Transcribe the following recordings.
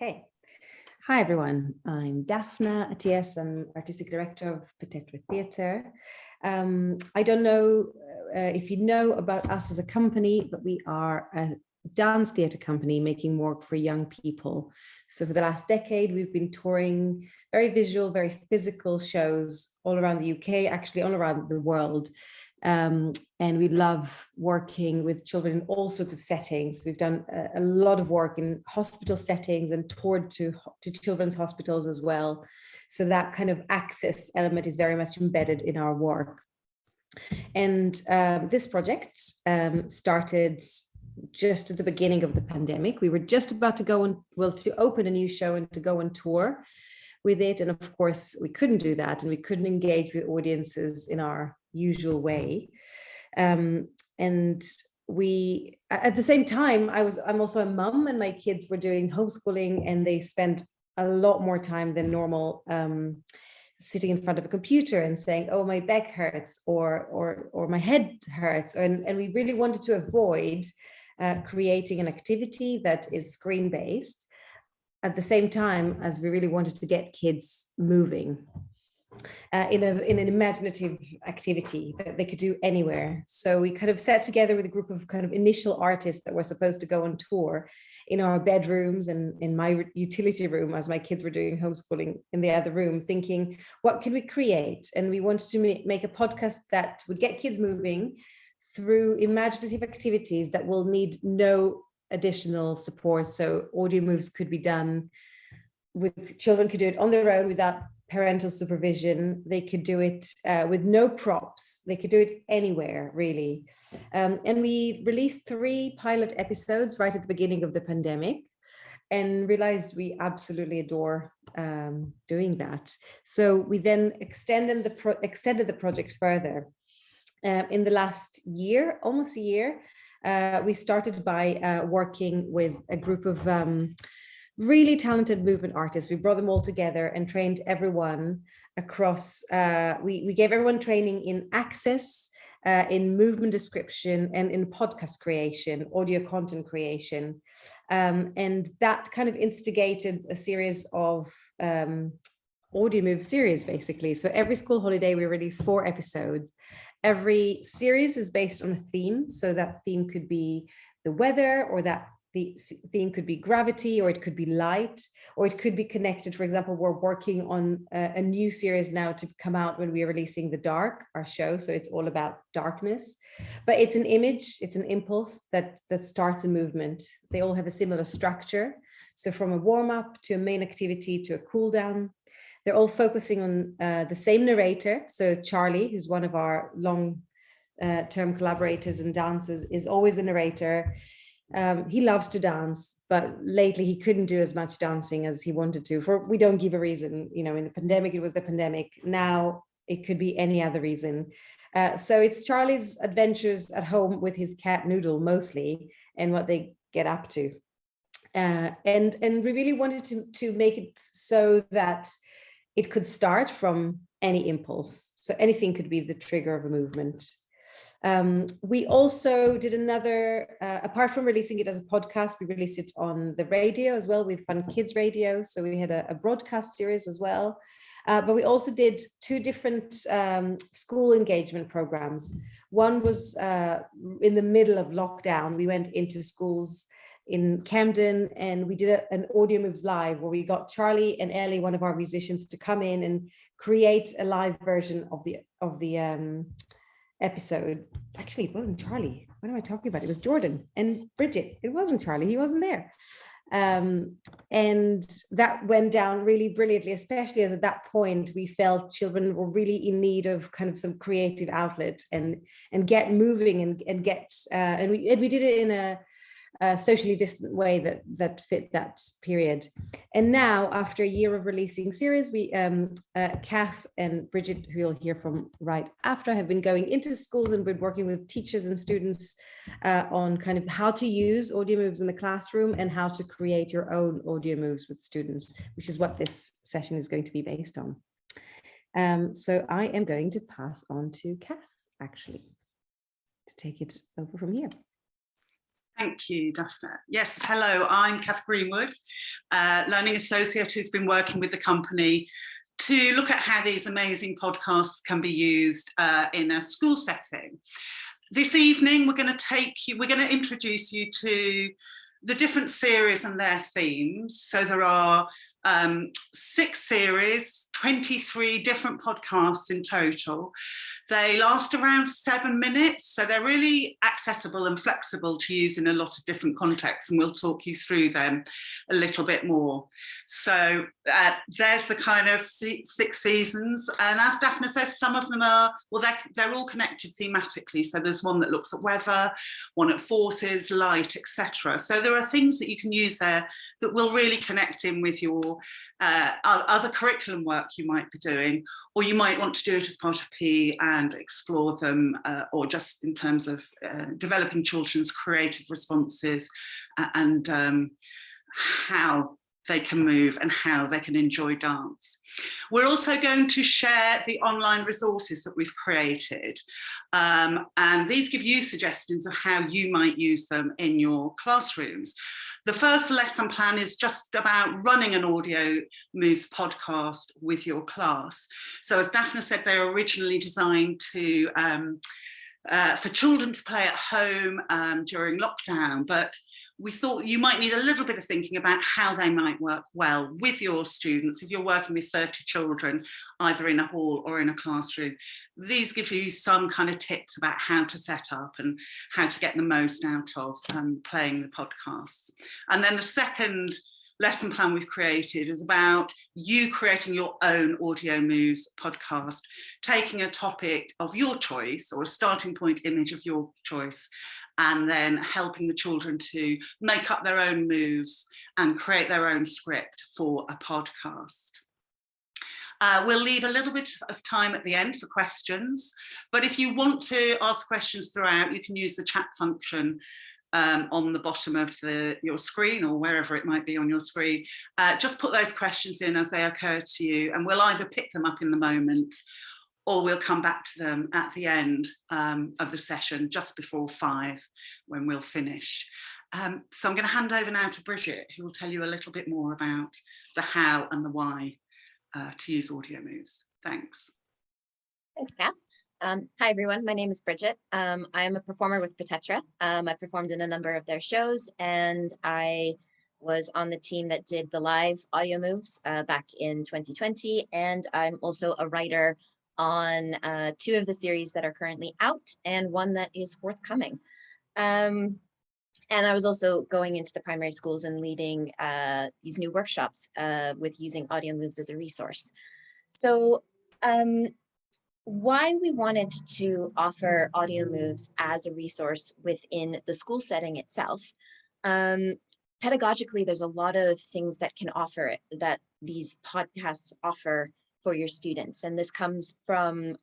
Okay. Hi, everyone. I'm Daphna Atias. I'm Artistic Director of Pedagogy Theatre. I don't know if you know about us as a company, but we are a dance theatre company making work for young people. So for the last decade, we've been touring very visual, very physical shows all around the UK, actually all around the world. And we love working with children in all sorts of settings. We've done a lot of work in hospital settings and toured to children's hospitals as well. So that kind of access element is very much embedded in our work. And this project started just at the beginning of the pandemic. We were just about to go to open a new show and to go on tour with it. And of course, we couldn't do that, and we couldn't engage with audiences in our usual way. And we, at the same time, I'm also a mum, and my kids were doing homeschooling, and they spent a lot more time than normal sitting in front of a computer and saying, oh, my back hurts, or my head hurts. And we really wanted to avoid creating an activity that is screen-based at the same time as we really wanted to get kids moving in an imaginative activity that they could do anywhere. So we kind of sat together with a group of kind of initial artists that were supposed to go on tour in our bedrooms and in my utility room, as my kids were doing homeschooling in the other room, thinking, what can we create? And we wanted to make a podcast that would get kids moving through imaginative activities that will need no additional support. So Audiomoves could be done with children, could do it on their own without parental supervision. They could do it with no props. They could do it anywhere, really. And we released 3 pilot episodes right at the beginning of the pandemic, and realized we absolutely adore doing that. So we then extended the project further. In the last year, almost a year, we started by working with a group of really talented movement artists. We brought them all together and trained everyone across, we gave everyone training in access, in movement description, and in podcast creation, audio content creation. And that kind of instigated a series of Audiomoves series, basically. So every school holiday, we release 4 episodes. Every series is based on a theme. So that theme could be the weather, or that the theme could be gravity, or it could be light, or it could be connected. For example, we're working on a new series now to come out when we are releasing The Dark, our show. So it's all about darkness, but it's an image, it's an impulse that starts a movement. They all have a similar structure. So from a warm-up to a main activity to a cool down, they're all focusing on the same narrator. So Charlie, who's one of our long-term collaborators and dancers, is always a narrator. He loves to dance, but lately he couldn't do as much dancing as he wanted to. We don't give a reason. You know, in the pandemic, it was the pandemic. Now it could be any other reason. So it's Charlie's adventures at home with his cat Noodle mostly, and what they get up to. And we really wanted to make it so that it could start from any impulse. So anything could be the trigger of a movement. We also did another, apart from releasing it as a podcast, we released it on the radio as well with Fun Kids Radio. So we had a broadcast series as well. But we also did 2 different school engagement programs. One was in the middle of lockdown. We went into schools in Camden, and we did an Audiomoves live where we got Charlie and Ellie, one of our musicians, to come in and create a live version of the episode. Actually, it wasn't Charlie. What am I talking about? It was Jordan and Bridget. It wasn't Charlie. He wasn't there. And that went down really brilliantly, especially as at that point we felt children were really in need of kind of some creative outlet and get moving and get and we did it in a socially distant way that fit that period. And now, after a year of releasing series, we Kath and Bridget, who you'll hear from right after, have been going into schools and been working with teachers and students on kind of how to use Audiomoves in the classroom and how to create your own Audiomoves with students, which is what this session is going to be based on. So I am going to pass on to Kath, actually, to take it over from here. Thank you, Daphne. Yes, hello, I'm Kath Greenwood, Learning Associate who's been working with the company to look at how these amazing podcasts can be used in a school setting. This evening, we're going to introduce you to the different series and their themes. So there are 6 series, 23 different podcasts in total. They last around 7 minutes, so they're really accessible and flexible to use in a lot of different contexts, and we'll talk you through them a little bit more. So there's the kind of 6 seasons, and as Daphne says, some of them are, well, they're all connected thematically. So there's one that looks at weather, one at forces, light, etc. So there are things that you can use there that will really connect in with your other curriculum work you might be doing, or you might want to do it as part of PE and explore them, or just in terms of developing children's creative responses and how they can move and how they can enjoy dance. We're also going to share the online resources that we've created, and these give you suggestions of how you might use them in your classrooms. The first lesson plan is just about running an Audiomoves podcast with your class. So as Daphne said, they were originally designed to for children to play at home during lockdown, but we thought you might need a little bit of thinking about how they might work well with your students if you're working with 30 children, either in a hall or in a classroom. These give you some kind of tips about how to set up and how to get the most out of playing the podcasts. And then the second lesson plan we've created is about you creating your own Audiomoves podcast, taking a topic of your choice or a starting point image of your choice, and then helping the children to make up their own moves and create their own script for a podcast. We'll leave a little bit of time at the end for questions, but if you want to ask questions throughout, you can use the chat function on the bottom of your screen, or wherever it might be on your screen. Just put those questions in as they occur to you, and we'll either pick them up in the moment or we'll come back to them at the end of the session, just before 5, when we'll finish. So I'm going to hand over now to Bridget, who will tell you a little bit more about the how and the why to use Audiomoves. Thanks. Thanks, Kat. Hi, everyone. My name is Bridget. I am a performer with Petetra. I performed in a number of their shows, and I was on the team that did the live Audiomoves back in 2020. And I'm also a writer on 2 of the series that are currently out and one that is forthcoming. And I was also going into the primary schools and leading these new workshops with using Audiomoves as a resource. So why we wanted to offer Audiomoves as a resource within the school setting itself. Pedagogically, there's a lot of things that can offer it, that these podcasts offer for your students. And this comes from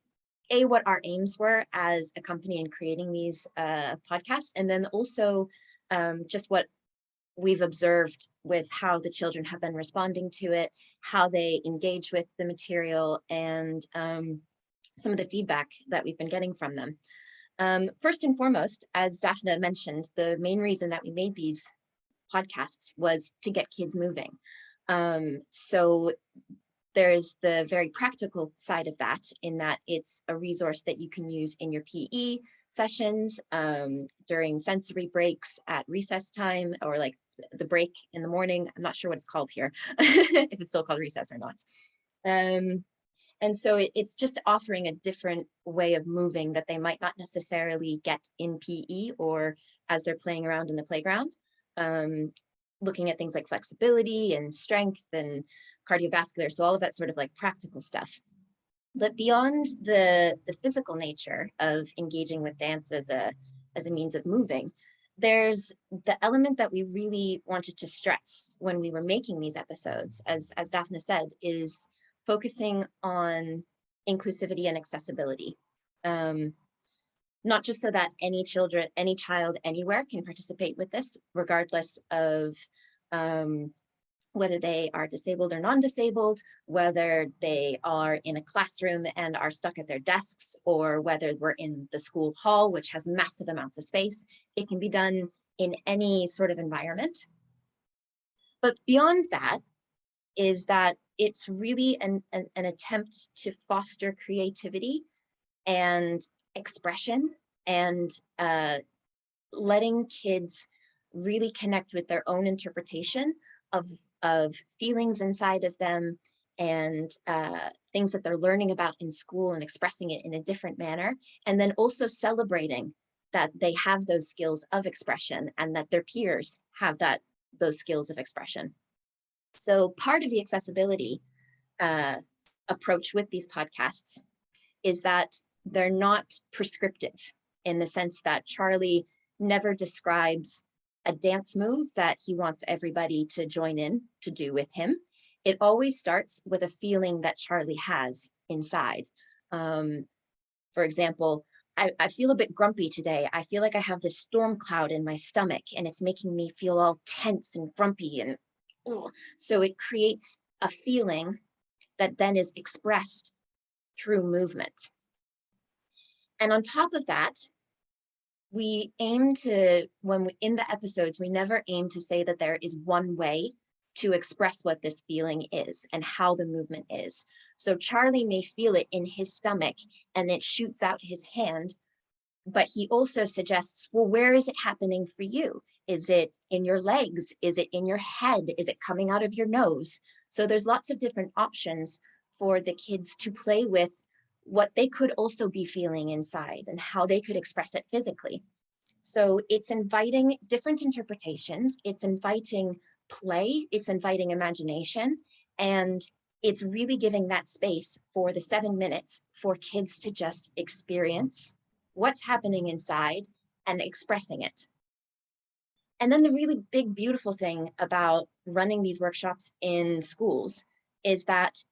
what our aims were as a company in creating these podcasts, and then also just what we've observed with how the children have been responding to it, how they engage with the material, and some of the feedback that we've been getting from them. First and foremost, as Daphne mentioned, the main reason that we made these podcasts was to get kids moving. So there's the very practical side of that, in that it's a resource that you can use in your PE sessions, during sensory breaks at recess time, or like the break in the morning. I'm not sure what it's called here, if it's still called recess or not. And so it's just offering a different way of moving that they might not necessarily get in PE or as they're playing around in the playground. Looking at things like flexibility and strength and cardiovascular, so all of that sort of like practical stuff. But beyond the physical nature of engaging with dance as a means of moving, there's the element that we really wanted to stress when we were making these episodes, as Daphne said, is focusing on inclusivity and accessibility. Not just so that any child anywhere can participate with this, regardless of whether they are disabled or non-disabled, whether they are in a classroom and are stuck at their desks, or whether we're in the school hall, which has massive amounts of space. It can be done in any sort of environment. But beyond that is that it's really an attempt to foster creativity and expression, and letting kids really connect with their own interpretation of feelings inside of them, and things that they're learning about in school, and expressing it in a different manner. And then also celebrating that they have those skills of expression, and that their peers have those skills of expression. So part of the accessibility approach with these podcasts is that they're not prescriptive, in the sense that Charlie never describes a dance move that he wants everybody to join in to do with him. It always starts with a feeling that Charlie has inside. For example, I feel a bit grumpy today. I feel like I have this storm cloud in my stomach, and it's making me feel all tense and grumpy. And so it creates a feeling that then is expressed through movement. And on top of that, we aim to, in the episodes, we never aim to say that there is one way to express what this feeling is and how the movement is. So Charlie may feel it in his stomach and it shoots out his hand, but he also suggests, well, where is it happening for you? Is it in your legs? Is it in your head? Is it coming out of your nose? So there's lots of different options for the kids to play with what they could also be feeling inside and how they could express it physically. So it's inviting different interpretations, it's inviting play, it's inviting imagination, and it's really giving that space for the 7 minutes for kids to just experience what's happening inside and expressing it. And then the really big, beautiful thing about running these workshops in schools is that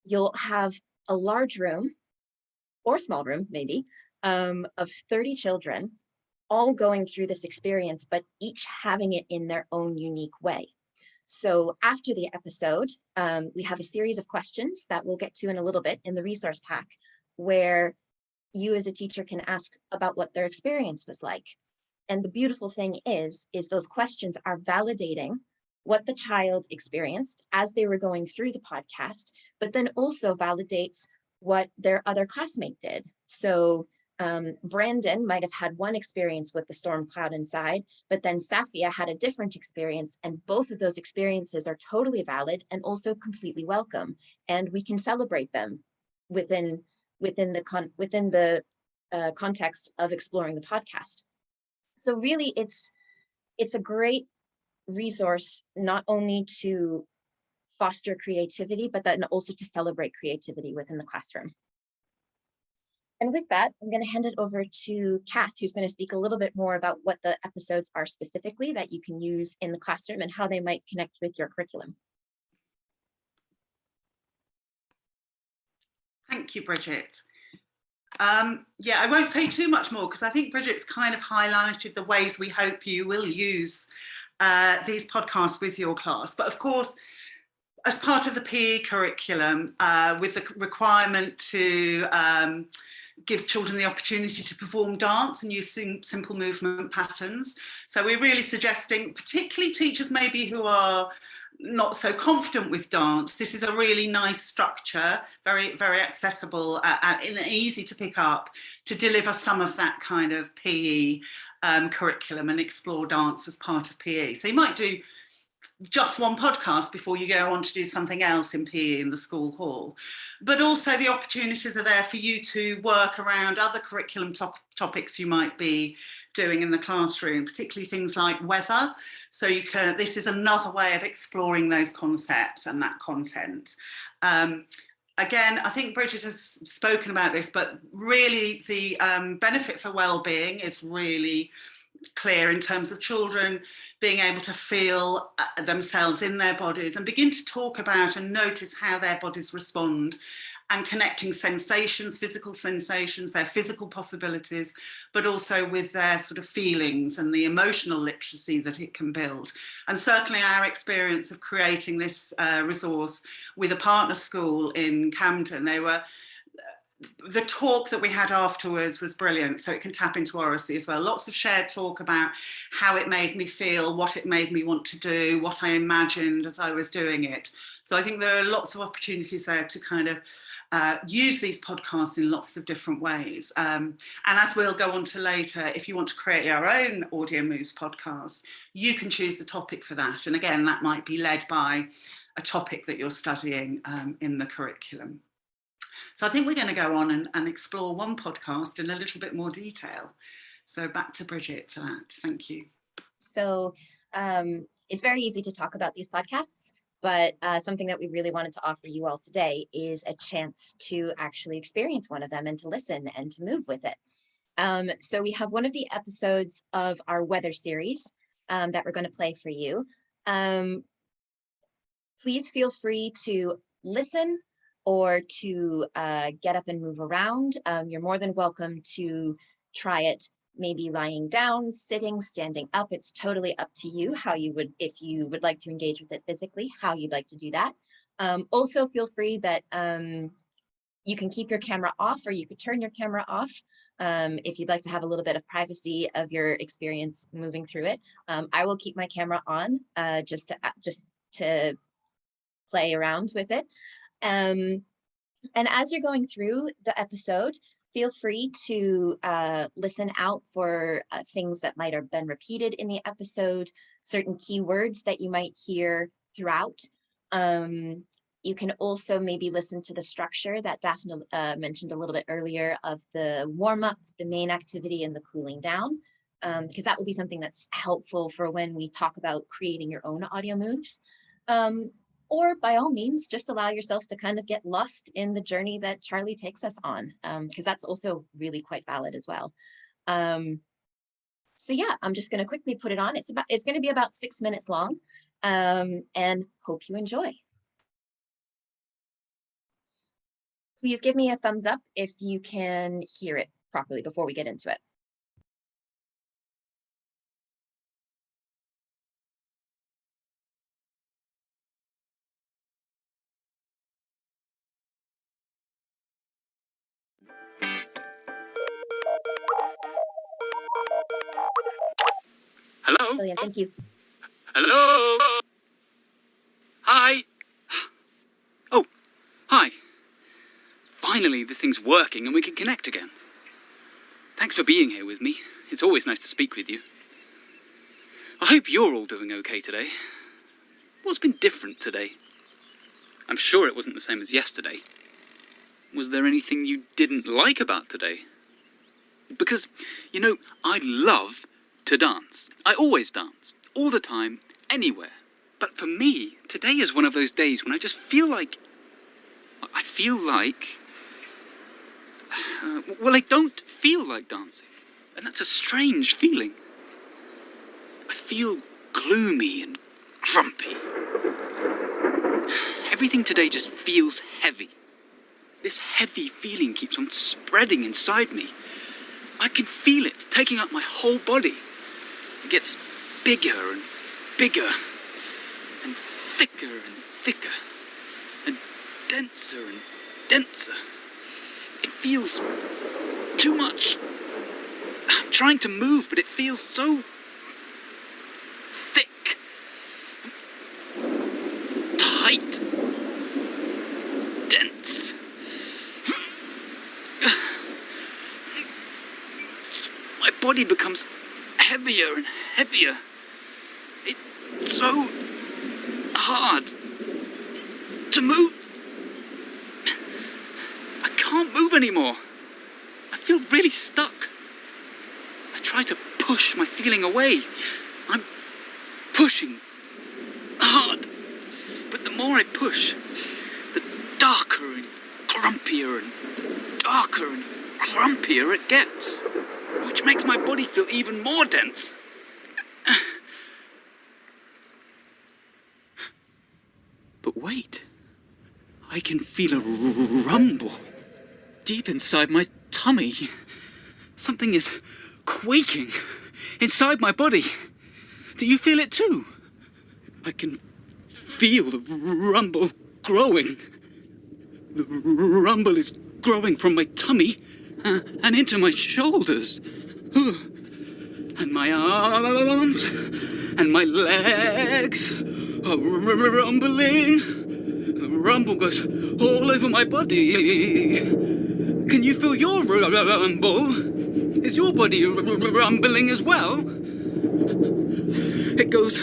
you'll have a large room, or small room maybe, of 30 children all going through this experience, but each having it in their own unique way. So after the episode, we have a series of questions that we'll get to in a little bit in the resource pack, where you as a teacher can ask about what their experience was like. And the beautiful thing is those questions are validating what the child experienced as they were going through the podcast, but then also validates what their other classmate did. So Brandon might have had one experience with the storm cloud inside, but then Safia had a different experience, and both of those experiences are totally valid and also completely welcome. And we can celebrate them within the context of exploring the podcast. So really, it's a great resource, not only to foster creativity, but then also to celebrate creativity within the classroom. And with that, I'm going to hand it over to Kath, who's going to speak a little bit more about what the episodes are specifically that you can use in the classroom and how they might connect with your curriculum. Thank you, Bridget. Yeah, I won't say too much more because I think Bridget's kind of highlighted the ways we hope you will use these podcasts with your class. But of course, as part of the PE curriculum, with the requirement to give children the opportunity to perform dance and use simple movement patterns. So we're really suggesting, particularly teachers maybe who are not so confident with dance, this is a really nice structure, very, very accessible and easy to pick up, to deliver some of that kind of PE curriculum and explore dance as part of PE. So you might do just one podcast before you go on to do something else in PE in the school hall. But also the opportunities are there for you to work around other curriculum topics you might be doing in the classroom, particularly things like weather. So you can, this is another way of exploring those concepts and that content. Again, I think Bridget has spoken about this, but really the benefit for well-being is really clear in terms of children being able to feel themselves in their bodies and begin to talk about and notice how their bodies respond, and connecting sensations, physical sensations, their physical possibilities, but also with their sort of feelings and the emotional literacy that it can build. And certainly our experience of creating this resource with a partner school in Camden, the talk that we had afterwards was brilliant, so it can tap into oracy as well. Lots of shared talk about how it made me feel, what it made me want to do, what I imagined as I was doing it. So I think there are lots of opportunities there to kind of use these podcasts in lots of different ways. And as we'll go on to later, if you want to create your own Audiomoves podcast, you can choose the topic for that. And again, that might be led by a topic that you're studying in the curriculum. So I think we're going to go on and explore one podcast in a little bit more detail. So back to Bridget for that. Thank you. So it's very easy to talk about these podcasts, but something that we really wanted to offer you all today is a chance to actually experience one of them and to listen and to move with it. So we have one of the episodes of our weather series that we're going to play for you. Please feel free to listen or to get up and move around. You're more than welcome to try it, maybe lying down, sitting, standing up. It's totally up to you how you would, if you would like to engage with it physically, how you'd like to do that. Also feel free that you can keep your camera off, or you could turn your camera off if you'd like to have a little bit of privacy of your experience moving through it. I will keep my camera on just to play around with it. And as you're going through the episode, feel free to listen out for things that might have been repeated in the episode, certain keywords that you might hear throughout. You can also maybe listen to the structure that Daphne mentioned a little bit earlier of the warm-up, the main activity, and the cooling down, because that will be something that's helpful for when we talk about creating your own audio moves. Or by all means, just allow yourself to kind of get lost in the journey that Charlie takes us on, because that's also really quite valid as well. So yeah, I'm just going to quickly put it on. It's going to be about 6 minutes long, and hope you enjoy. Please give me a thumbs up if you can hear it properly before we get into it. Hello? Brilliant, thank you. Hello? Hi? Oh, hi. Finally, this thing's working and we can connect again. Thanks for being here with me. It's always nice to speak with you. I hope you're all doing okay today. What's been different today? I'm sure it wasn't the same as yesterday. Was there anything you didn't like about today? Because, you know, I love to dance. I always dance, all the time, anywhere. But for me, today is one of those days when I just feel like... well, I don't feel like dancing. And that's a strange feeling. I feel gloomy and grumpy. Everything today just feels heavy. This heavy feeling keeps on spreading inside me. I can feel it taking up my whole body. It gets bigger and bigger, and thicker and thicker, and denser and denser. It feels too much. I'm trying to move, but it feels so thick, tight, dense. My body becomes heavier and heavier. It's so hard to move. I can't move anymore. I feel really stuck. I try to push my feeling away. I'm pushing hard. But the more I push, the darker and grumpier and darker and grumpier it gets, which makes my body feel even more dense. But wait, I can feel a rumble deep inside my tummy. Something is quaking inside my body. Do you feel it too? I can feel the rumble growing. The rumble is growing from my tummy and into my shoulders. And my arms and my legs are rumbling. The rumble goes all over my body. Can you feel your rumble? Is your body rumbling as well? It goes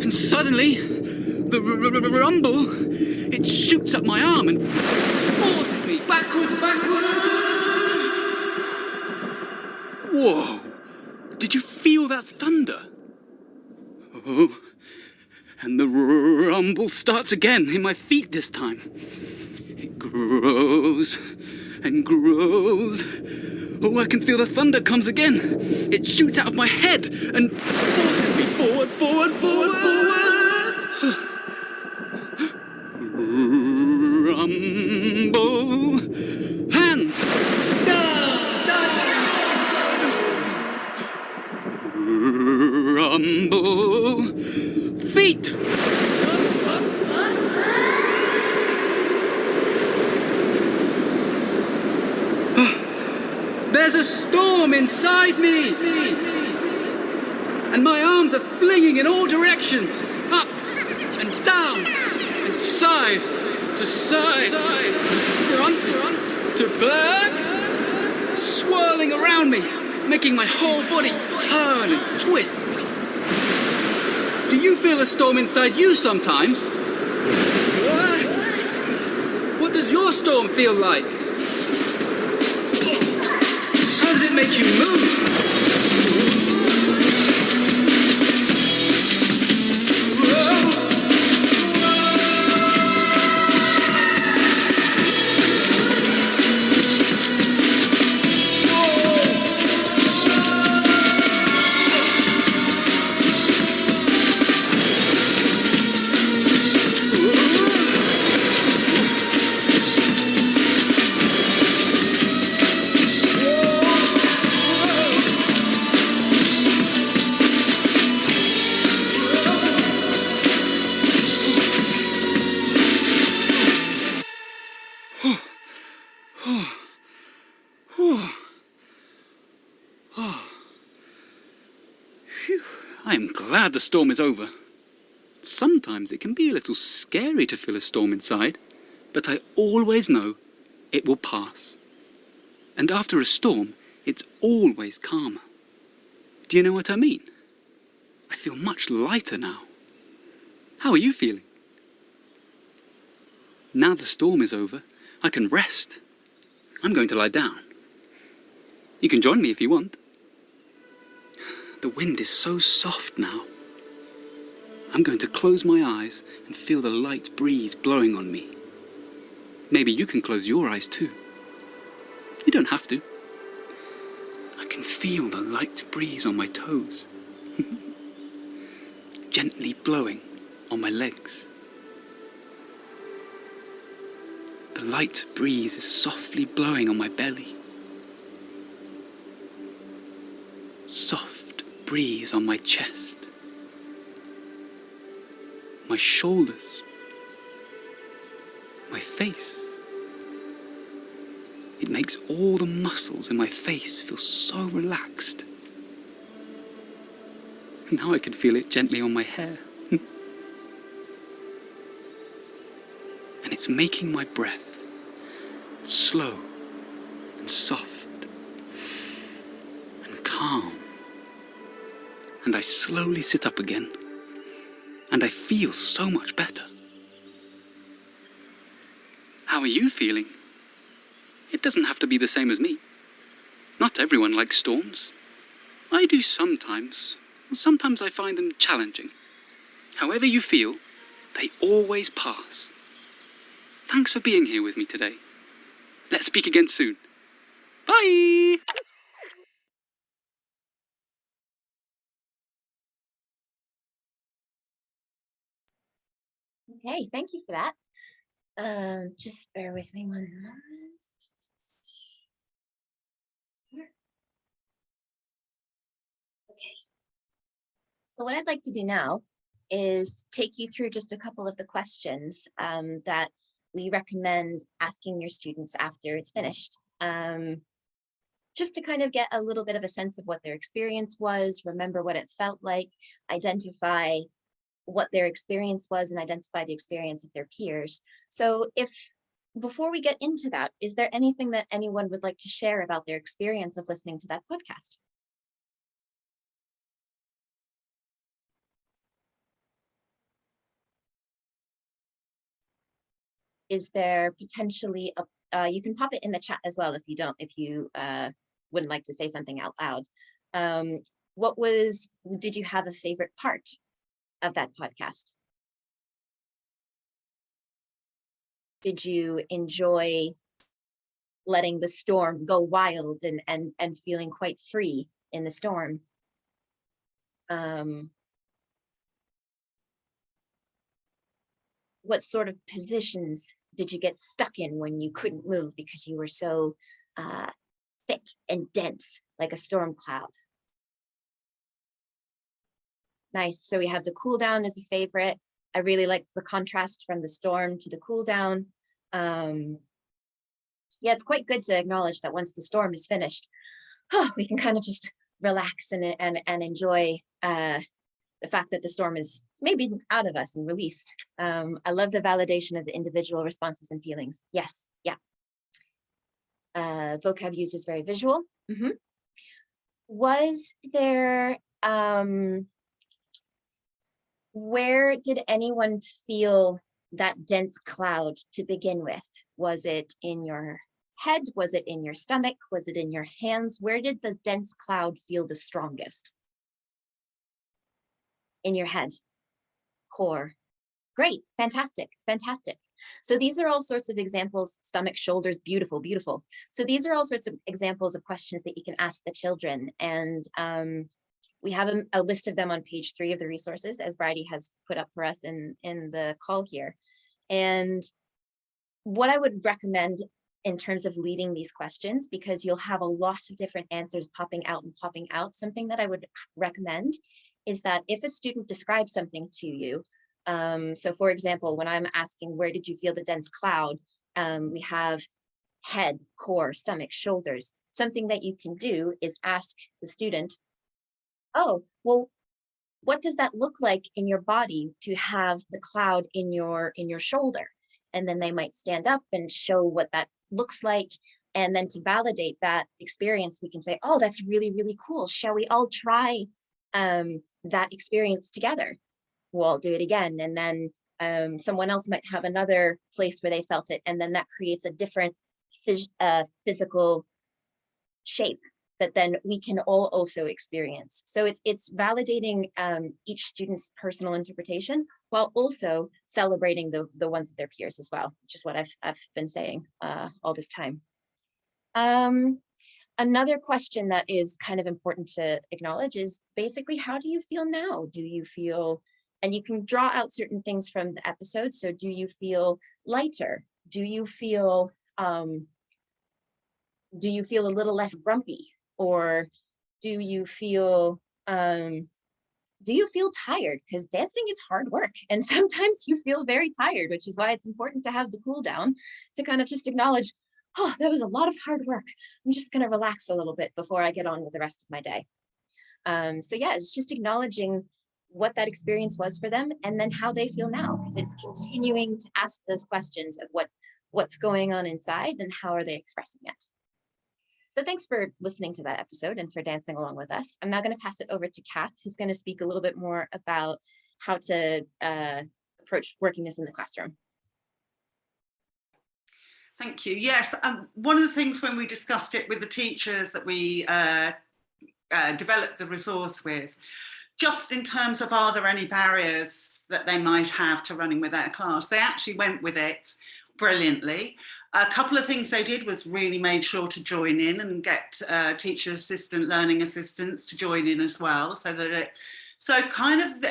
and suddenly the rumble, it shoots up my arm and forces me backwards. Whoa! Did you feel that thunder? Oh, and the rumble starts again in my feet this time. It grows and grows. Oh, I can feel the thunder comes again. It shoots out of my head and forces me forward. Rumble. Hands down. Rumble. Feet. There's a storm inside me. And my arms are flinging in all directions. Up and down and side to side. Front to back. Swirling around me, making my whole body turn and twist. Do you feel a storm inside you sometimes? What does your storm feel like? How does it make you move? I am glad the storm is over. Sometimes it can be a little scary to feel a storm inside, but I always know it will pass. And after a storm, it's always calmer. Do you know what I mean? I feel much lighter now. How are you feeling? Now the storm is over, I can rest. I'm going to lie down. You can join me if you want. The wind is so soft now. I'm going to close my eyes and feel the light breeze blowing on me. Maybe you can close your eyes too. You don't have to. I can feel the light breeze on my toes. Gently blowing on my legs. The light breeze is softly blowing on my belly. Soft breeze on my chest, my shoulders, my face. It makes all the muscles in my face feel so relaxed. Now I can feel it gently on my hair. And it's making my breath slow and soft and calm. And I slowly sit up again, and I feel so much better. How are you feeling? It doesn't have to be the same as me. Not everyone likes storms. I do sometimes. Sometimes I find them challenging. However you feel, they always pass. Thanks for being here with me today. Let's speak again soon. Bye! Okay, thank you for that. Just bear with me one moment. Okay. So what I'd like to do now is take you through just a couple of the questions that we recommend asking your students after it's finished. Just to kind of get a little bit of a sense of what their experience was, remember what it felt like, identify what their experience was, and identify the experience of their peers. So before we get into that, is there anything that anyone would like to share about their experience of listening to that podcast? Is there potentially you can pop it in the chat as well if you wouldn't like to say something out loud. Did you have a favorite part of that podcast? Did you enjoy letting the storm go wild and feeling quite free in the storm? What sort of positions did you get stuck in when you couldn't move because you were so thick and dense like a storm cloud? Nice. So we have the cool down as a favorite. I really like the contrast from the storm to the cool down. Yeah, it's quite good to acknowledge that once the storm is finished, we can kind of just relax and enjoy the fact that the storm is maybe out of us and released. I love the validation of the individual responses and feelings. Yes, yeah. Vocab used is very visual. Was there, where did anyone feel that dense cloud to begin with? Was it in your head? Was it in your stomach? Was it in your hands? Where did the dense cloud feel the strongest? In your head, core. Great, fantastic, fantastic. So these are all sorts of examples, stomach, shoulders, beautiful, beautiful. So these are all sorts of examples of questions that you can ask the children. And we have a list of them on page 3 of the resources, as Bridie has put up for us in the call here. And what I would recommend in terms of leading these questions, because you'll have a lot of different answers popping out, something that I would recommend is that if a student describes something to you, so for example, when I'm asking, where did you feel the dense cloud? We have head, core, stomach, shoulders. Something that you can do is ask the student, oh, well, what does that look like in your body to have the cloud in your shoulder? And then they might stand up and show what that looks like. And then to validate that experience, we can say, oh, that's really, really cool. Shall we all try that experience together? We'll all do it again. And then someone else might have another place where they felt it. And then that creates a different physical shape that then we can all also experience. So it's validating each student's personal interpretation while also celebrating the ones of their peers as well, which is what I've been saying all this time. Another question that is kind of important to acknowledge is basically, how do you feel now? Do you feel, and you can draw out certain things from the episode. So do you feel lighter? Do you feel a little less grumpy? Or do you feel tired? Because dancing is hard work. And sometimes you feel very tired, which is why it's important to have the cool down to kind of just acknowledge, oh, that was a lot of hard work. I'm just going to relax a little bit before I get on with the rest of my day. So yeah, it's just acknowledging what that experience was for them and then how they feel now, because it's continuing to ask those questions of what's going on inside and how are they expressing it. So thanks for listening to that episode and for dancing along with us. I'm now going to pass it over to Kath, who's going to speak a little bit more about how to approach working this in the classroom. Thank you. Yes, one of the things when we discussed it with the teachers that we developed the resource with, just in terms of are there any barriers that they might have to running with their class, they actually went with it brilliantly. A couple of things they did was really made sure to join in and get teacher assistant, learning assistants to join in as well, so that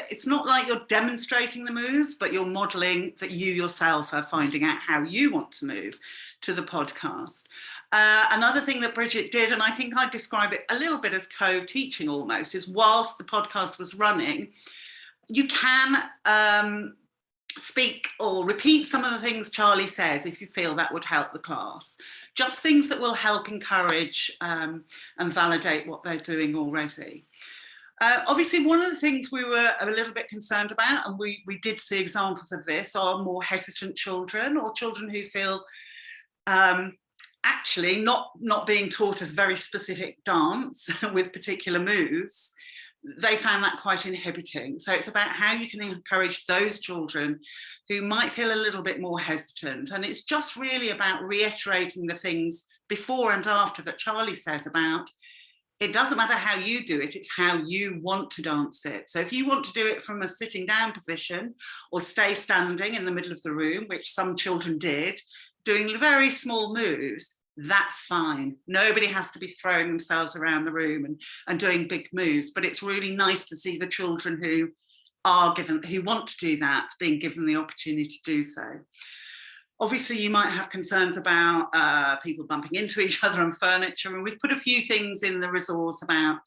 it's not like you're demonstrating the moves, but you're modeling that you yourself are finding out how you want to move to the podcast. Another thing that Bridget did, and I think I'd describe it a little bit as co-teaching almost, is whilst the podcast was running, you can speak or repeat some of the things Charlie says if you feel that would help the class. Just things that will help encourage and validate what they're doing already. Obviously, one of the things we were a little bit concerned about, and we did see examples of this, are more hesitant children, or children who feel actually not being taught as very specific dance with particular moves. They found that quite inhibiting. So it's about how you can encourage those children who might feel a little bit more hesitant. And it's just really about reiterating the things before and after that Charlie says about, it doesn't matter how you do it, it's how you want to dance it. So if you want to do it from a sitting down position or stay standing in the middle of the room, which some children did, doing very small moves, that's fine. Nobody has to be throwing themselves around the room and doing big moves, but it's really nice to see the children who want to do that being given the opportunity to do so. Obviously, you might have concerns about people bumping into each other and furniture, and we've put a few things in the resource about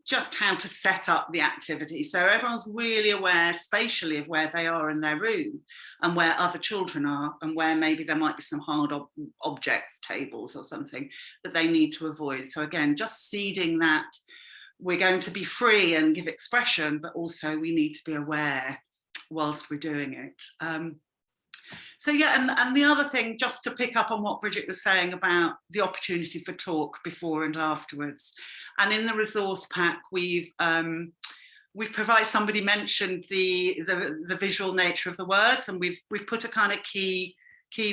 just how to set up the activity. So everyone's really aware spatially of where they are in their room and where other children are, and where maybe there might be some hard objects, tables or something that they need to avoid. So again, just seeding that we're going to be free and give expression, but also we need to be aware whilst we're doing it. So yeah, and the other thing, just to pick up on what Bridget was saying about the opportunity for talk before and afterwards. And in the resource pack, we've provided, somebody mentioned the visual nature of the words, and we've put a kind of key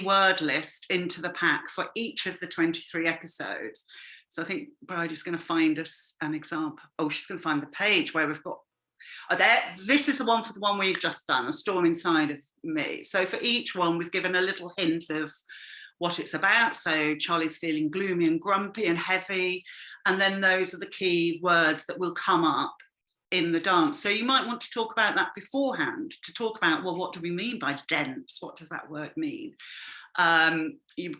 word list into the pack for each of the 23 episodes. So I think Bridie's going to find us an example. Oh, she's going to find the page where we've got, this is the one for the one we've just done, A Storm Inside of Me. So for each one, we've given a little hint of what it's about. So Charlie's feeling gloomy and grumpy and heavy. And then those are the key words that will come up in the dance. So you might want to talk about that beforehand, to talk about, well, what do we mean by dense? What does that word mean? You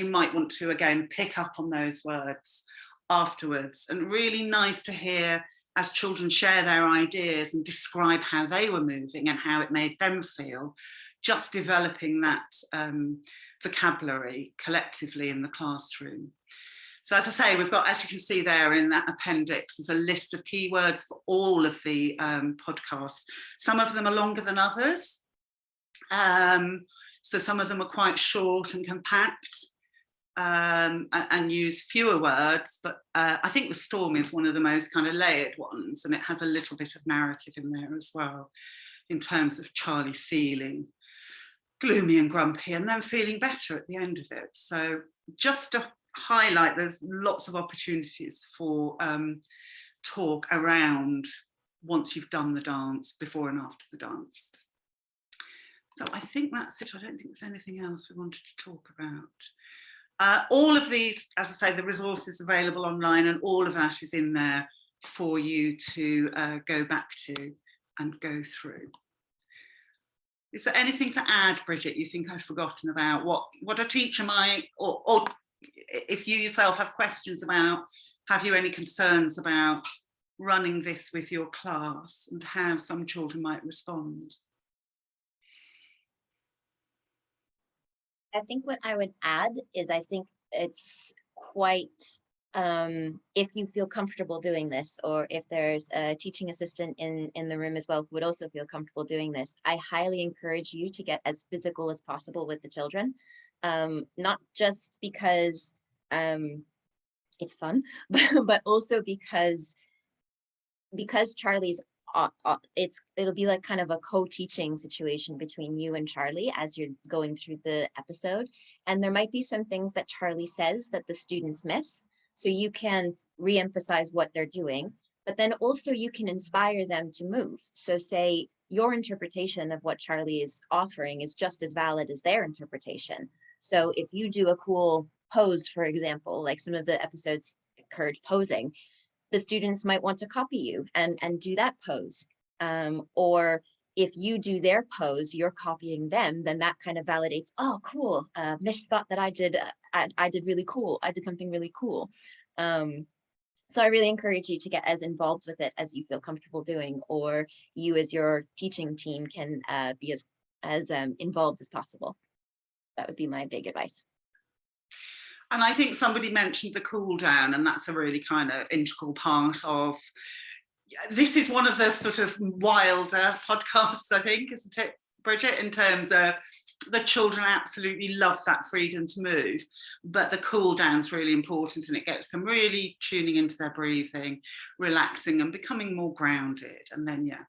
might want to, again, pick up on those words afterwards. And really nice to hear as children share their ideas and describe how they were moving and how it made them feel, just developing that vocabulary collectively in the classroom. So as I say, we've got, as you can see there in that appendix, there's a list of keywords for all of the podcasts. Some of them are longer than others. So some of them are quite short and compact. And use fewer words, but I think The Storm is one of the most kind of layered ones, and it has a little bit of narrative in there as well, in terms of Charlie feeling gloomy and grumpy and then feeling better at the end of it. So just to highlight, there's lots of opportunities for talk around once you've done the dance, before and after the dance. So I think that's it. I don't think there's anything else we wanted to talk about. All of these, as I say, the resources available online, and all of that is in there for you to go back to and go through. Is there anything to add, Bridget, you think I've forgotten about? What a teacher might, or if you yourself have questions about, have you any concerns about running this with your class and how some children might respond? I think what I would add is, I think it's quite, if you feel comfortable doing this, or if there's a teaching assistant in the room as well who would also feel comfortable doing this, I highly encourage you to get as physical as possible with the children. Not just because it's fun, but also because Charlie's it'll be like kind of a co-teaching situation between you and Charlie as you're going through the episode. And there might be some things that Charlie says that the students miss. So you can re-emphasize what they're doing, but then also you can inspire them to move. So say your interpretation of what Charlie is offering is just as valid as their interpretation. So if you do a cool pose, for example, like some of the episodes encourage posing, the students might want to copy you and do that pose. Or if you do their pose, you're copying them, then that kind of validates, oh, cool, Mish thought that I did really cool. I did something really cool. So I really encourage you to get as involved with it as you feel comfortable doing, or you as your teaching team can be as involved as possible. That would be my big advice. And I think somebody mentioned the cool down, and that's a really kind of integral part of, this is one of the sort of wilder podcasts, I think, isn't it, Bridget, in terms of the children absolutely love that freedom to move, but the cool down's really important, and it gets them really tuning into their breathing, relaxing and becoming more grounded. And then, yeah,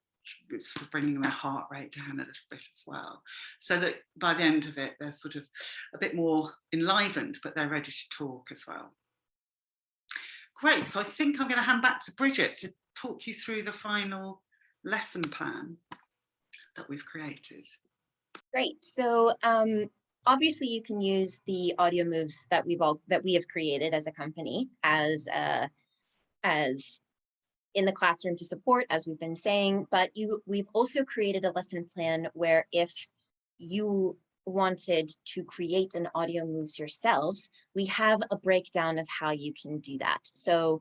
it's sort of bringing their heart rate down a little bit as well, so that by the end of it, they're sort of a bit more enlivened, but they're ready to talk as well. Great, so I think I'm going to hand back to Bridget to talk you through the final lesson plan that we've created. Great. So obviously you can use the Audiomoves that we have created as a company as in the classroom to support, as we've been saying, but we've also created a lesson plan where if you wanted to create an Audiomoves yourselves, we have a breakdown of how you can do that. So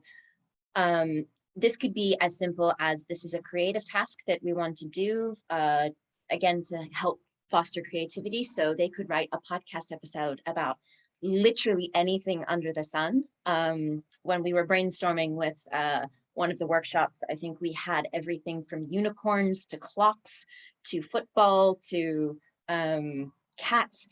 this could be as simple as, this is a creative task that we want to do, again, to help foster creativity. So they could write a podcast episode about literally anything under the sun. When we were brainstorming with one of the workshops, I think we had everything from unicorns to clocks to football to cats.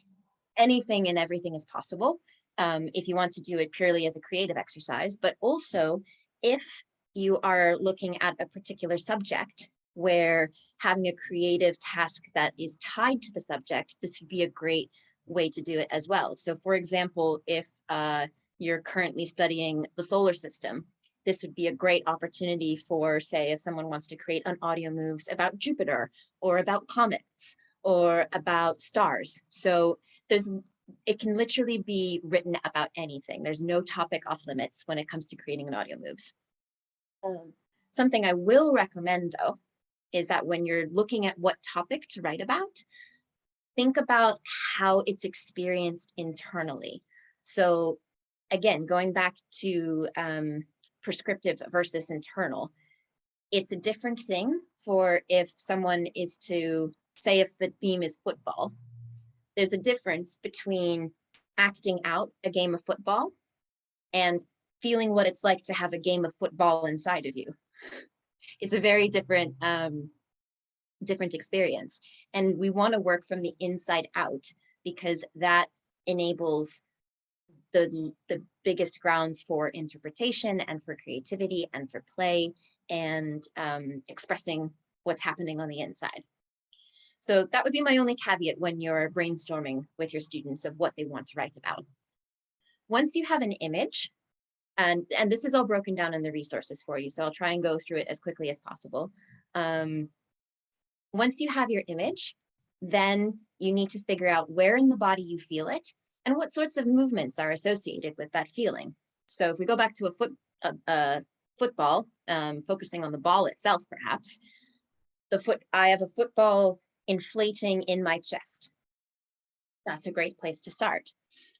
Anything and everything is possible if you want to do it purely as a creative exercise. But also, if you are looking at a particular subject where having a creative task that is tied to the subject, this would be a great way to do it as well. So for example, if you're currently studying the solar system, this would be a great opportunity for, say, if someone wants to create an Audiomoves about Jupiter or about comets or about stars. So it can literally be written about anything. There's no topic off limits when it comes to creating an Audiomoves. Something I will recommend, though, is that when you're looking at what topic to write about, think about how it's experienced internally. So again, going back to prescriptive versus internal, it's a different thing for if someone is to, say if the theme is football, there's a difference between acting out a game of football and feeling what it's like to have a game of football inside of you. It's a very different experience. And we want to work from the inside out, because that enables the biggest grounds for interpretation and for creativity and for play and expressing what's happening on the inside. So that would be my only caveat when you're brainstorming with your students of what they want to write about. Once you have an image, and this is all broken down in the resources for you, so I'll try and go through it as quickly as possible. Once you have your image, then you need to figure out where in the body you feel it and what sorts of movements are associated with that feeling. So if we go back to a football, focusing on the ball itself, perhaps, I have a football inflating in my chest. That's a great place to start.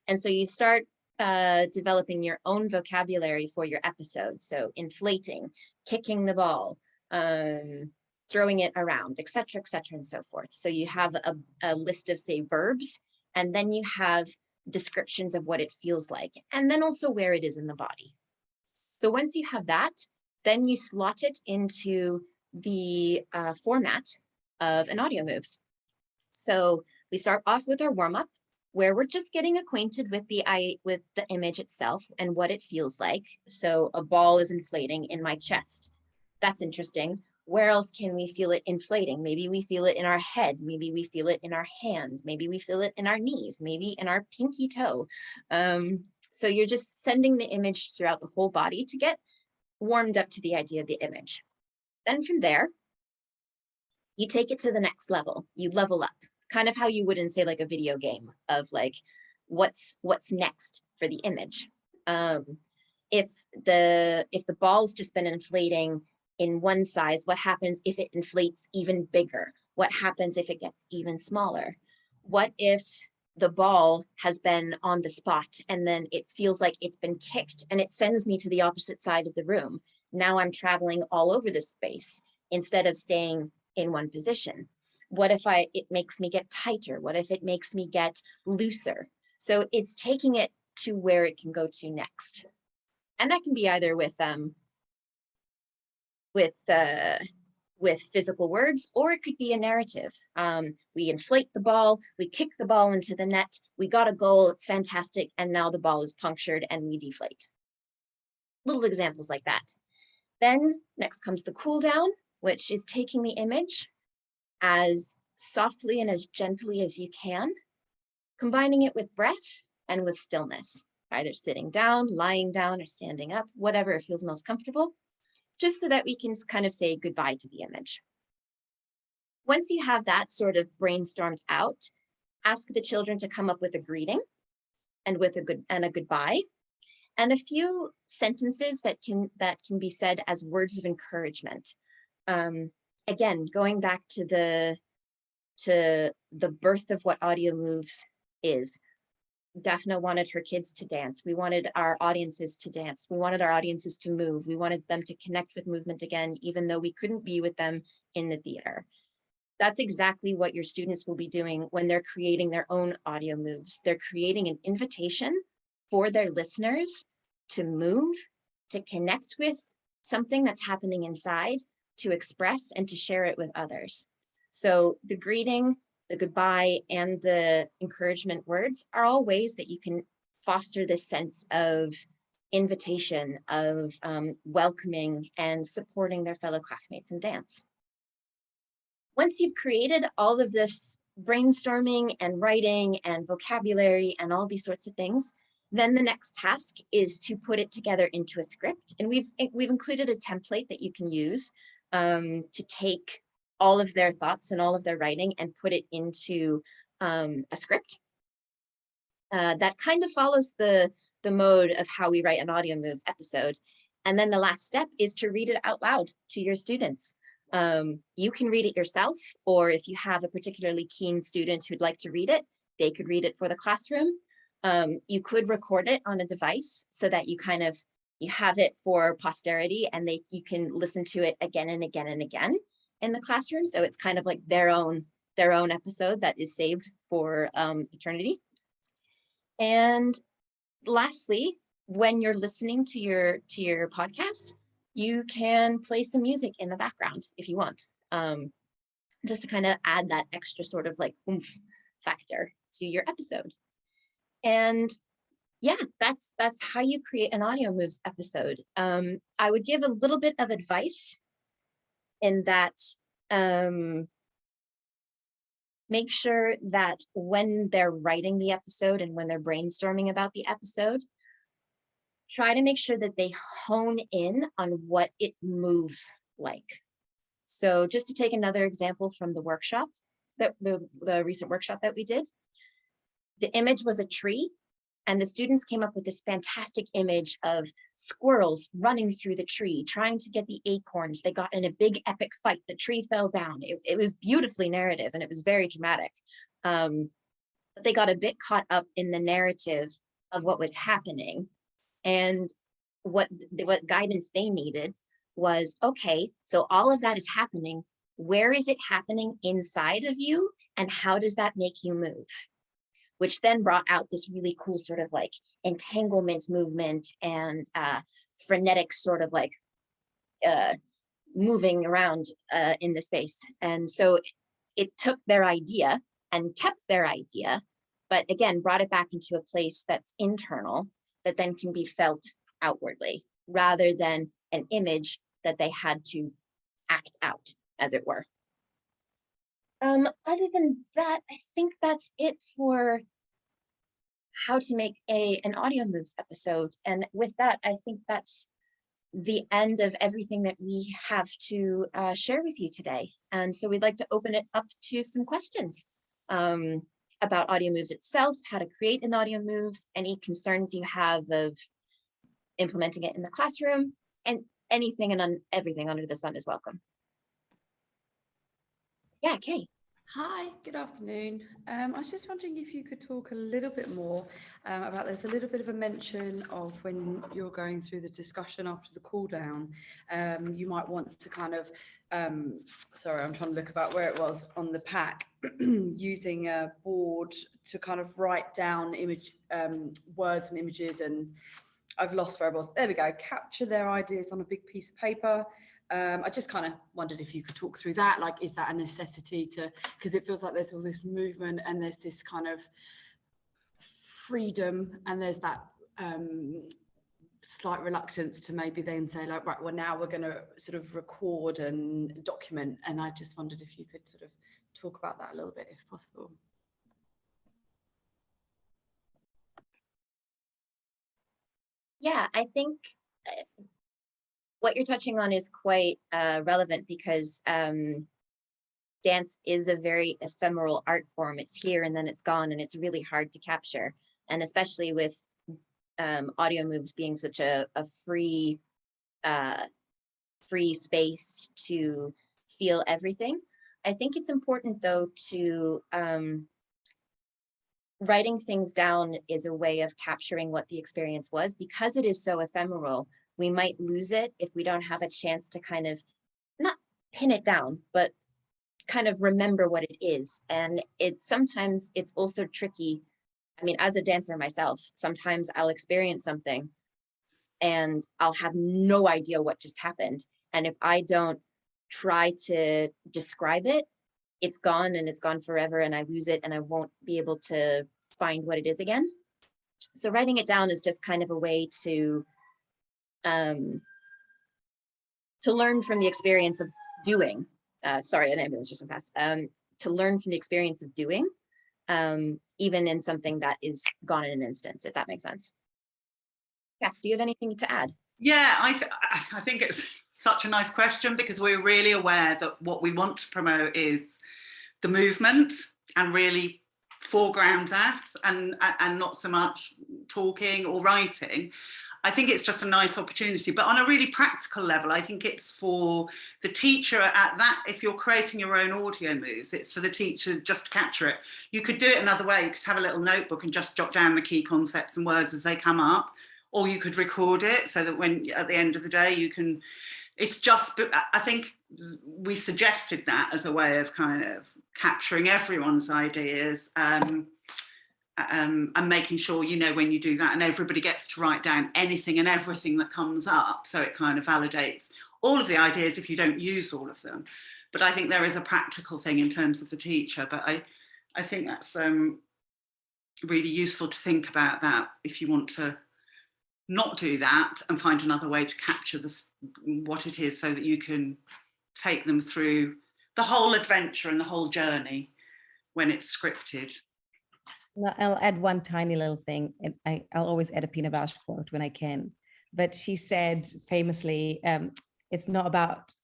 And so you start developing your own vocabulary for your episode. So inflating, kicking the ball, throwing it around, et cetera, and so forth. So you have a list of, say, verbs, and then you have descriptions of what it feels like, and then also where it is in the body. So once you have that, then you slot it into the format of an Audiomoves. So we start off with our warm-up, where we're just getting acquainted with the image itself and what it feels like. So a ball is inflating in my chest. That's interesting. Where else can we feel it inflating? Maybe we feel it in our head. Maybe we feel it in our hand. Maybe we feel it in our knees, maybe in our pinky toe. So you're just sending the image throughout the whole body to get warmed up to the idea of the image. Then from there, you take it to the next level. You level up, kind of how you would in, say, like a video game of like, what's next for the image. If the ball's just been inflating in one size, what happens if it inflates even bigger? What happens if it gets even smaller? What if the ball has been on the spot and then it feels like it's been kicked and it sends me to the opposite side of the room. Now I'm traveling all over the space instead of staying in one position. What if it makes me get tighter? What if it makes me get looser? So it's taking it to where it can go to next. And that can be either with physical words, or it could be a narrative. We inflate the ball, we kick the ball into the net, we got a goal, it's fantastic, and now the ball is punctured and we deflate. Little examples like that. Then next comes the cool down, which is taking the image as softly and as gently as you can, combining it with breath and with stillness, either sitting down, lying down, or standing up, whatever feels most comfortable, just so that we can kind of say goodbye to the image. Once you have that sort of brainstormed out, ask the children to come up with a greeting and with a goodbye, and a few sentences that can be said as words of encouragement. Again, going back to the birth of what Audiomoves is. Daphna wanted her kids to dance. We wanted our audiences to dance. We wanted our audiences to move. We wanted them to connect with movement again, even though we couldn't be with them in the theater. That's exactly what your students will be doing when they're creating their own Audiomoves. They're creating an invitation for their listeners to move, to connect with something that's happening inside, to express and to share it with others. So the greeting, the goodbye, and the encouragement words are all ways that you can foster this sense of invitation, of welcoming and supporting their fellow classmates in dance. Once you've created all of this brainstorming and writing and vocabulary and all these sorts of things, then the next task is to put it together into a script. And we've included a template that you can use to take all of their thoughts and all of their writing and put it into a script. That kind of follows the mode of how we write an Audiomoves episode. And then the last step is to read it out loud to your students. You can read it yourself, or if you have a particularly keen student who'd like to read it, they could read it for the classroom. You could record it on a device so that you have it for posterity, and you can listen to it again and again and again in the classroom. So it's kind of like their own episode that is saved for eternity. And lastly, when you're listening to your podcast, you can play some music in the background if you want, just to kind of add that extra sort of like oomph factor to your episode. And yeah, that's how you create an Audiomoves episode. I would give a little bit of advice in that make sure that when they're writing the episode and when they're brainstorming about the episode, try to make sure that they hone in on what it moves like. So just to take another example from the workshop, the recent workshop that we did, the image was a tree, and the students came up with this fantastic image of squirrels running through the tree, trying to get the acorns. They got in a big epic fight. The tree fell down. It was beautifully narrative and it was very dramatic. But they got a bit caught up in the narrative of what was happening. And what guidance they needed was, okay, so all of that is happening. Where is it happening inside of you? And how does that make you move? Which then brought out this really cool sort of like entanglement movement and frenetic sort of like moving around in the space. And so it took their idea and kept their idea, but again, brought it back into a place that's internal that then can be felt outwardly rather than an image that they had to act out, as it were. Other than that, I think that's it for how to make an Audiomoves episode. And with that, I think that's the end of everything that we have to share with you today. And so we'd like to open it up to some questions about Audiomoves itself, how to create an Audiomoves, any concerns you have of implementing it in the classroom, and anything and everything under the sun is welcome. Yeah, Kay. Hi, good afternoon. I was just wondering if you could talk a little bit more about, there's a little bit of a mention of when you're going through the discussion after the cool down, you might want to kind of, sorry, I'm trying to look about where it was on the pack, using a board to kind of write down words and images, and I've lost where I was. There we go, capture their ideas on a big piece of paper. I just kind of wondered if you could talk through that, like, is that a necessity to, because it feels like there's all this movement and there's this kind of freedom and there's that slight reluctance to maybe then say like, right, well now we're going to sort of record and document, and I just wondered if you could sort of talk about that a little bit if possible. Yeah, I think what you're touching on is quite relevant because dance is a very ephemeral art form. It's here and then it's gone, and it's really hard to capture. And especially with Audiomoves being such a free space to feel everything. I think it's important though to writing things down is a way of capturing what the experience was, because it is so ephemeral. We might lose it if we don't have a chance to kind of not pin it down, but kind of remember what it is. And sometimes it's also tricky. I mean, as a dancer myself, sometimes I'll experience something and I'll have no idea what just happened. And if I don't try to describe it, it's gone and it's gone forever, and I lose it and I won't be able to find what it is again. So writing it down is just kind of a way to learn from the experience of doing. Sorry, an ambulance just went past. To learn from the experience of doing, even in something that is gone in an instance, if that makes sense. Kath, do you have anything to add? Yeah, I think it's such a nice question, because we're really aware that what we want to promote is the movement and really foreground that, and not so much talking or writing. I think it's just a nice opportunity, but on a really practical level, I think it's for the teacher at that, if you're creating your own audio moves, it's for the teacher just to capture it. You could do it another way. You could have a little notebook and just jot down the key concepts and words as they come up, or you could record it so that when at the end of the day you can, it's just, I think we suggested that as a way of kind of capturing everyone's ideas, and making sure, you know, when you do that and everybody gets to write down anything and everything that comes up, so it kind of validates all of the ideas if you don't use all of them. But I think there is a practical thing in terms of the teacher, but I think that's really useful to think about that if you want to not do that and find another way to capture this, what it is, so that you can take them through the whole adventure and the whole journey when it's scripted. I'll add one tiny little thing. I'll always add a Pina Bausch quote when I can, but she said famously, it's not about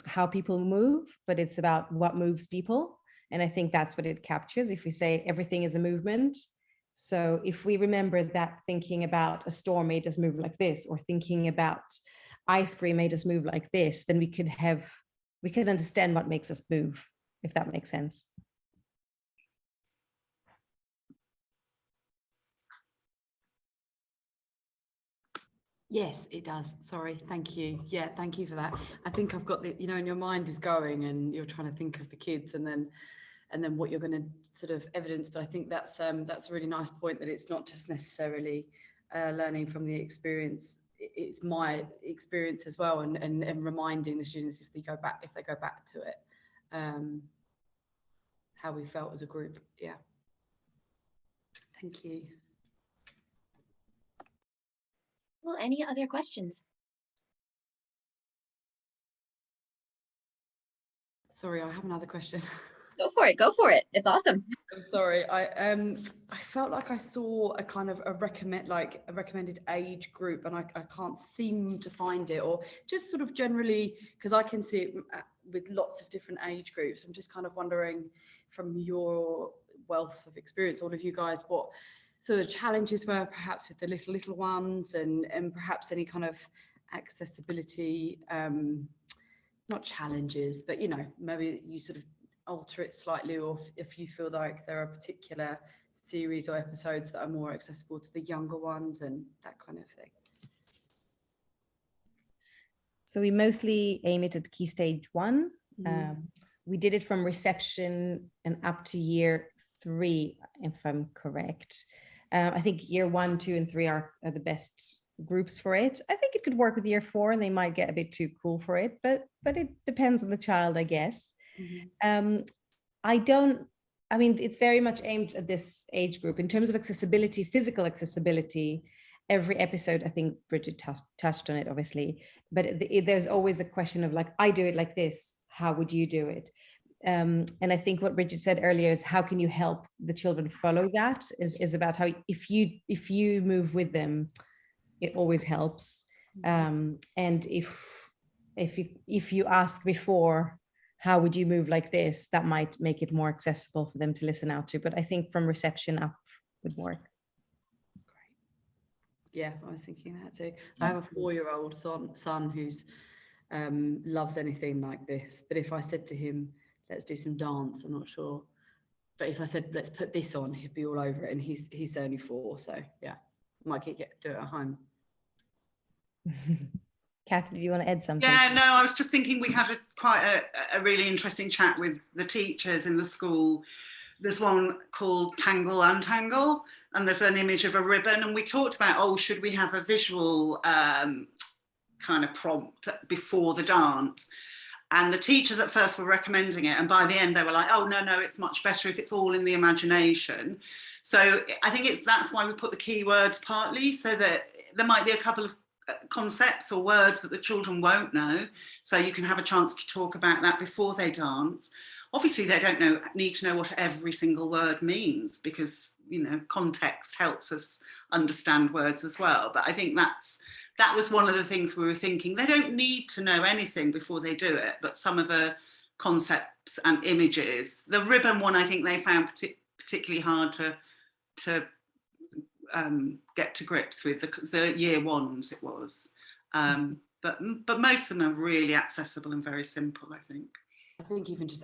how people move, but it's about what moves people. And I think that's what it captures. If we say everything is a movement, so if we remember that thinking about a storm made us move like this, or thinking about ice cream made us move like this, then we could understand what makes us move, if that makes sense. Yes, it does. Sorry, thank you. Yeah, thank you for that. I think I've got the, you know, and your mind is going and you're trying to think of the kids and then what you're going to sort of evidence. But I think that's a really nice point, that it's not just necessarily learning from the experience. It's my experience as well, and reminding the students if they go back to it, how we felt as a group. Yeah. Thank you. Well, any other questions? Sorry, I have another question. Go for it. Go for it. It's awesome. I'm sorry. I felt like I saw a kind of a recommended age group, and I can't seem to find it, or just sort of generally, because I can see it with lots of different age groups. I'm just kind of wondering, from your wealth of experience, all of you guys, what sort of challenges were perhaps with the little ones, and perhaps any kind of accessibility, not challenges, but, you know, maybe you sort of alter it slightly, or if you feel like there are particular series or episodes that are more accessible to the younger ones and that kind of thing. So we mostly aim it at Key Stage 1. We did it from reception and up to year 3, if I'm correct. I think year 1, 2, and 3 are the best groups for it. I think it could work with year 4, and they might get a bit too cool for it, but it depends on the child, I guess. I mean, it's very much aimed at this age group. In terms of accessibility, physical accessibility, every episode, I think Bridget touched on it, obviously, but there's always a question of like, I do it like this, how would you do it? And I think what Bridget said earlier is how can you help the children follow that is about how if you move with them, it always helps. And if you ask before, how would you move like this, that might make it more accessible for them to listen out to. But I think from reception up would work. Yeah, I was thinking that too. I have a 4-year-old son who's loves anything like this. But if I said to him, let's do some dance, I'm not sure. But if I said, let's put this on, he'd be all over it. And he's only 4. So yeah, might do it at home. Kath, did you want to add something? Yeah, no, I was just thinking we had quite a really interesting chat with the teachers in the school. There's one called Tangle Untangle, and there's an image of a ribbon, and we talked about, oh, should we have a visual kind of prompt before the dance? And the teachers at first were recommending it, and by the end they were like, oh, no, it's much better if it's all in the imagination. So I think that's why we put the keywords partly, so that there might be a couple of concepts or words that the children won't know, so you can have a chance to talk about that before they dance. Obviously they don't need to know what every single word means, because context helps us understand words as well. But I think that was one of the things we were thinking. They don't need to know anything before they do it, but some of the concepts and images, the ribbon one, I think they found particularly hard to get to grips with. The year 1s it was, but most of them are really accessible and very simple, I think. I think even just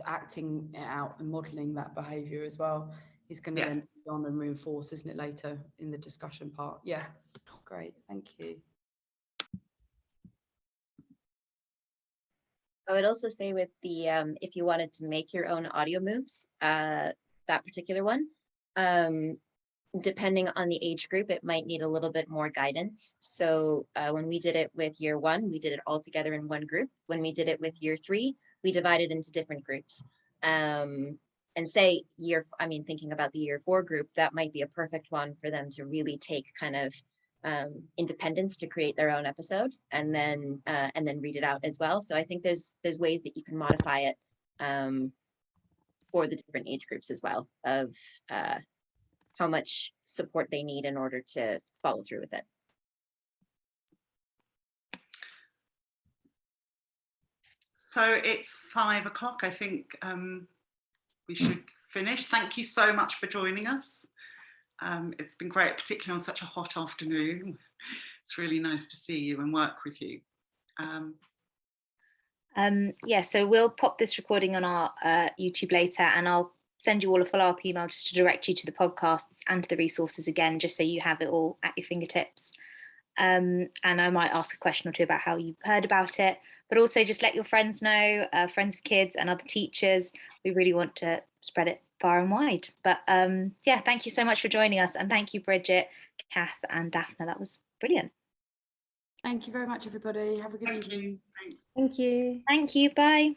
acting it out and modelling that behaviour as well is going to then go on and reinforce, isn't it, later in the discussion part? Yeah, great, thank you. I would also say with the if you wanted to make your own Audiomoves, that particular one, depending on the age group, it might need a little bit more guidance. So when we did it with year 1, we did it all together in one group. When we did it with year 3, we divided into different groups. And say thinking about the year 4 group, that might be a perfect one for them to really take kind of independence to create their own episode and then read it out as well. So I think there's ways that you can modify it for the different age groups as well, of how much support they need in order to follow through with it. So it's 5 o'clock. I think we should finish. Thank you so much for joining us. It's been great, particularly on such a hot afternoon. It's really nice to see you and work with you. Yeah, so we'll pop this recording on our YouTube later, and I'll send you all a follow-up email just to direct you to the podcasts and to the resources again, just so you have it all at your fingertips. And I might ask a question or two about how you heard about it, but also just let your friends know, friends of kids and other teachers. We really want to spread it far and wide. But yeah, thank you so much for joining us, and thank you, Bridget, Kath and Daphne. That was brilliant. Thank you very much, everybody. Have a good evening. Thank you. Thank you. Bye.